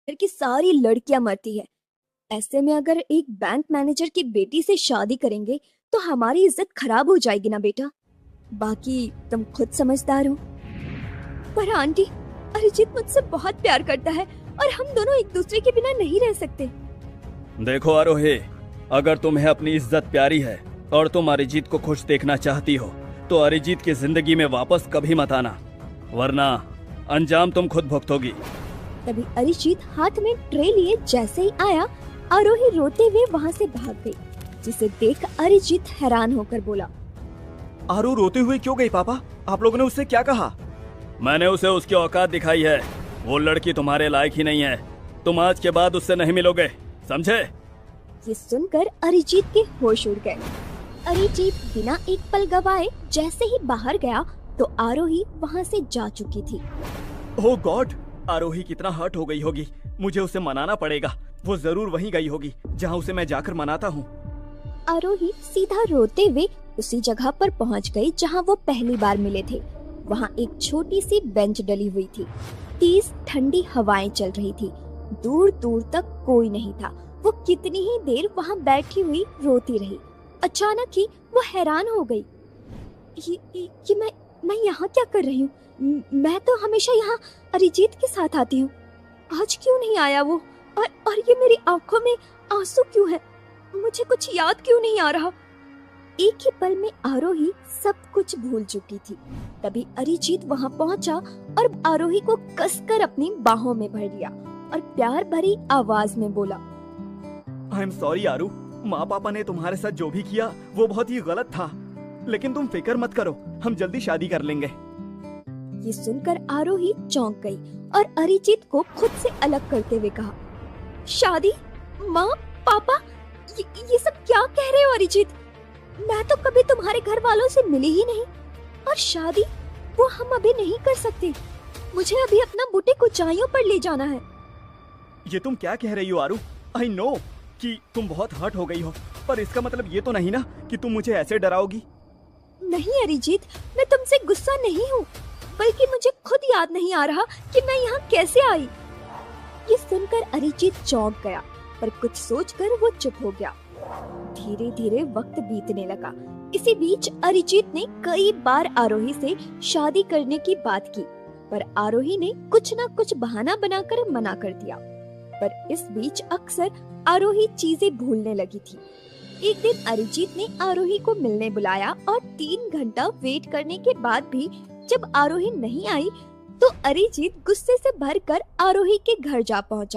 घर की सारी लड़कियां मरती है। ऐसे में अगर एक बैंक मैनेजर की बेटी से शादी करेंगे तो हमारी इज्जत खराब हो जाएगी ना बेटा। बाकी तुम खुद समझदार हो। पर आंटी, अरिजीत मुझसे बहुत प्यार करता है और हम दोनों एक दूसरे के बिना नहीं रह सकते। देखो आरोही, अगर तुम्हें अपनी इज्जत प्यारी है और तुम अरिजीत को खुश देखना चाहती हो तो अरिजीत की जिंदगी में वापस कभी मत आना, वरना अंजाम तुम खुद भुगतोगी। तभी अरिजीत हाथ में ट्रे लिए जैसे ही आया, आरोही रोते हुए वहाँ से भाग गई, जिसे देख अरिजीत हैरान होकर बोला, आरू रोते हुए क्यों गई पापा? आप लोगों ने उससे क्या कहा? मैंने उसे उसकी औकात दिखाई है। वो लड़की तुम्हारे लायक ही नहीं है। तुम आज के बाद उससे नहीं मिलोगे, समझे? ये सुनकर अरिजीत के होश उड़ गए। अरिजीत बिना एक पल गवाए जैसे ही बाहर गया तो आरोही वहाँ से जा चुकी थी। ओह गॉड, आरोही कितना हर्ट हो गई होगी। मुझे उसे मनाना पड़ेगा। वो जरूर वहीं गई होगी जहाँ उसे मैं जाकर मनाता हूँ। आरोही सीधा रोते हुए उसी जगह पर पहुँच गई जहाँ वो पहली बार मिले थे। वहाँ एक छोटी सी बेंच डली हुई थी। तेज ठंडी हवाएं चल रही थी। दूर दूर तक कोई नहीं था। वो कितनी ही देर वहाँ बैठी हुई रोती रही। अचानक ही वो हैरान हो गई। ये मैं यहाँ क्या कर रही हूँ? मैं तो हमेशा यहाँ अरिजीत के साथ आती हूँ। आज क्यों नहीं आया वो? और ये मेरी आंखों में आंसू क्यों है? मुझे कुछ याद क्यों नहीं आ रहा? एक ही पल में आरोही सब कुछ भूल चुकी थी। तभी अरिजीत वहाँ पहुँचा और आरोही को कसकर अपनी बाहों में भर लिया और प्यार भरी आवाज में बोला, आई एम सॉरी आरू। माँ पापा ने तुम्हारे साथ जो भी किया वो बहुत ही गलत था, लेकिन तुम फिक्र मत करो, हम जल्दी शादी कर लेंगे। ये सुनकर आरोही चौंक गई और अरिजीत को खुद से अलग करते हुए कहा, शादी? माँ पापा, ये सब क्या कह रहे हो अरिजीत? मैं तो कभी तुम्हारे घर वालों से मिली ही नहीं। और शादी वो हम अभी नहीं कर सकते। मुझे अभी अपना बुटीक ऊंचाइयों पर ले जाना है। ये तुम क्या कह रही हो आरू? आई नो कि तुम बहुत हर्ट हो गई हो, पर इसका मतलब ये तो नहीं ना कि तुम मुझे ऐसे डराओगी। नहीं अरिजीत, मैं तुमसे गुस्सा नहीं हूँ, बल्कि मुझे खुद याद नहीं आ रहा कि मैं यहाँ कैसे आई। ये सुनकर अरिजीत चौंक गया, पर कुछ सोचकर वो चुप हो गया। धीरे धीरे वक्त बीतने लगा। इसी बीच अरिजीत ने कई बार आरोही से शादी करने की बात की, पर आरोही ने कुछ न कुछ बहाना बनाकर मना कर दिया। पर इस बीच अक्सर आरोही चीजें भूलने लगी थी। एक दिन अरिजीत ने आरोही को मिलने बुलाया और 3 घंटा वेट करने के बाद भी जब आरोही नहीं आई तो अरिजीत गुस्से से भरकर आरोही के घर जा पहुंचा।